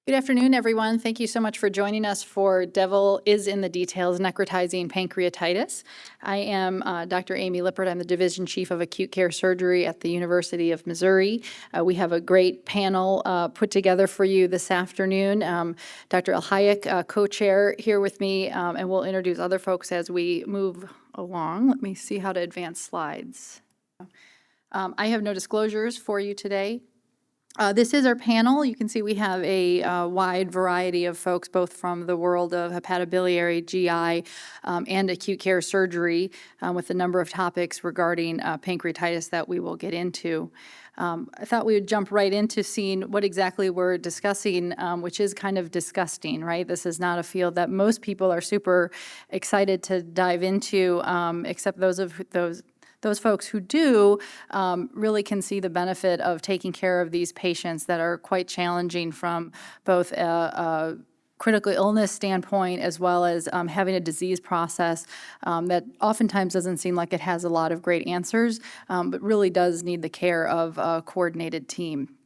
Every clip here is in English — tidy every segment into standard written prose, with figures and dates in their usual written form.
Good afternoon, everyone. Thank you so much for joining us for Devil is in the Details, Necrotizing Pancreatitis. I am Dr. Amy Liepert. I'm the Division Chief of Acute Care Surgery at the University of Missouri. We have a great panel put together for you this afternoon. Dr. Hayek, co-chair, here with me, and we'll introduce other folks as we move along. Let me see how to advance slides. I have no disclosures for you today. This is our panel. You can see we have a wide variety of folks, both from the world of hepatobiliary, GI, and acute care surgery, with a number of topics regarding pancreatitis that we will get into. I thought we would jump right into seeing what exactly we're discussing, which is kind of disgusting, right? This is not a field that most people are super excited to dive into, except those folks who do really can see the benefit of taking care of these patients that are quite challenging from both a critical illness standpoint as well as having a disease process that oftentimes doesn't seem like it has a lot of great answers, but really does need the care of a coordinated team.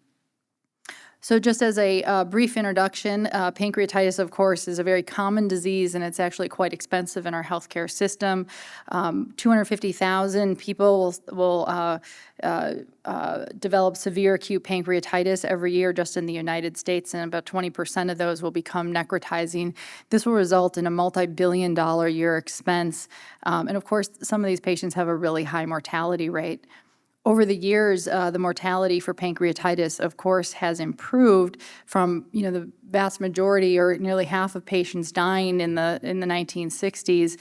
So just as a brief introduction, pancreatitis, of course, is a very common disease, and it's actually quite expensive in our healthcare system. 250,000 people will develop severe acute pancreatitis every year just in the United States, and about 20% of those will become necrotizing. This will result in a multi-billion-dollar year expense, and of course, some of these patients have a really high mortality rate. Over the years, the mortality for pancreatitis, of course, has improved from, the vast majority or nearly half of patients dying in the 1960s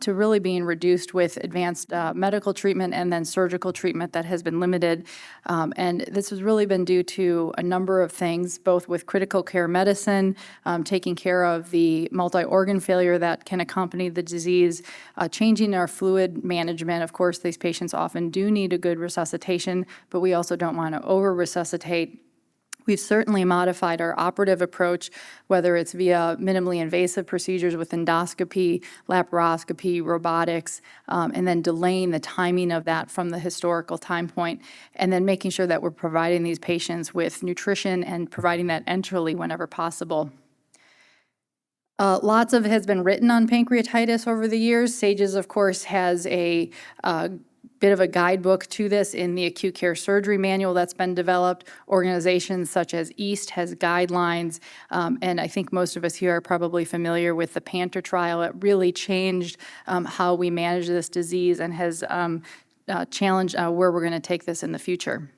to really being reduced with advanced medical treatment and then surgical treatment that has been limited. And this has really been due to a number of things, both with critical care medicine, taking care of the multi-organ failure that can accompany the disease, changing our fluid management. Of course, these patients often do need a good resuscitation, but we also don't want to over-resuscitate. We've certainly modified our operative approach, whether it's via minimally invasive procedures with endoscopy, laparoscopy, robotics, and then delaying the timing of that from the historical time point, and then making sure that we're providing these patients with nutrition and providing that enterally whenever possible. Lots of it has been written on pancreatitis over the years. SAGES, of course, has a bit of a guidebook to this in the acute care surgery manual that's been developed. Organizations such as EAST has guidelines, and I think most of us here are probably familiar with the PANTER trial. It really changed how we manage this disease and has challenged where we're going to take this in the future.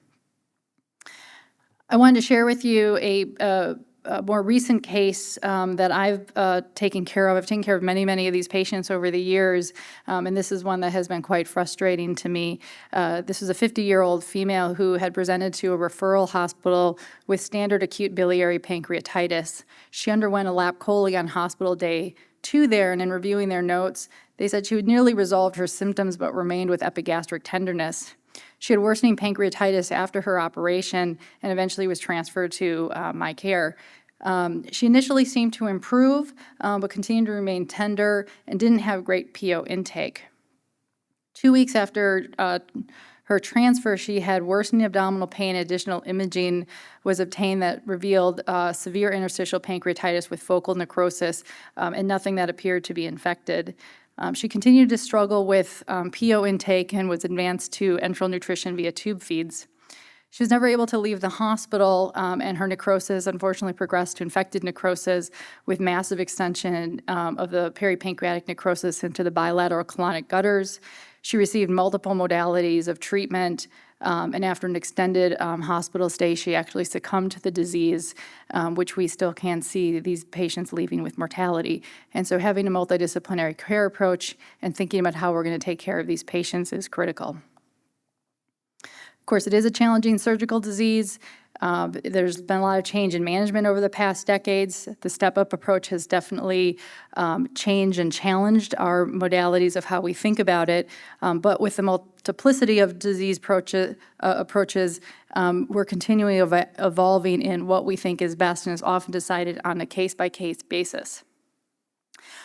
I wanted to share with you a more recent case that I've taken care of. I've taken care of many of these patients over the years, and this is one that has been quite frustrating to me. This is a 50-year-old female who had presented to a referral hospital with standard acute biliary pancreatitis. She underwent a lap chole on hospital day 2 there, and in reviewing their notes, they said she had nearly resolved her symptoms but remained with epigastric tenderness. She had worsening pancreatitis after her operation and eventually was transferred to my care. She initially seemed to improve, but continued to remain tender and didn't have great PO intake. 2 weeks after her transfer, she had worsening abdominal pain. Additional imaging was obtained that revealed severe interstitial pancreatitis with focal necrosis and nothing that appeared to be infected. She continued to struggle with PO intake and was advanced to enteral nutrition via tube feeds. She was never able to leave the hospital, and her necrosis unfortunately progressed to infected necrosis with massive extension of the peripancreatic necrosis into the bilateral colonic gutters. She received multiple modalities of treatment, and after an extended hospital stay, she actually succumbed to the disease, which we still can see these patients leaving with mortality. And so having a multidisciplinary care approach and thinking about how we're going to take care of these patients is critical. Of course, it is a challenging surgical disease. There's been a lot of change in management over the past decades. The step-up approach has definitely changed and challenged our modalities of how we think about it. But with the multiplicity of disease approaches, we're continually evolving in what we think is best and is often decided on a case-by-case basis.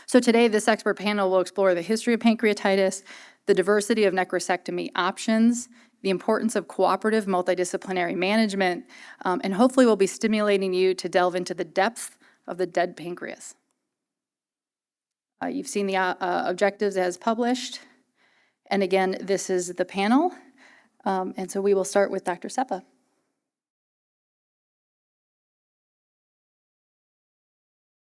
So today, this expert panel will explore the history of pancreatitis, the diversity of necrosectomy options, the importance of cooperative multidisciplinary management, and hopefully we'll be stimulating you to delve into the depth of the dead pancreas. You've seen the objectives as published. And again, this is the panel. And so we will start with Dr. Seppa.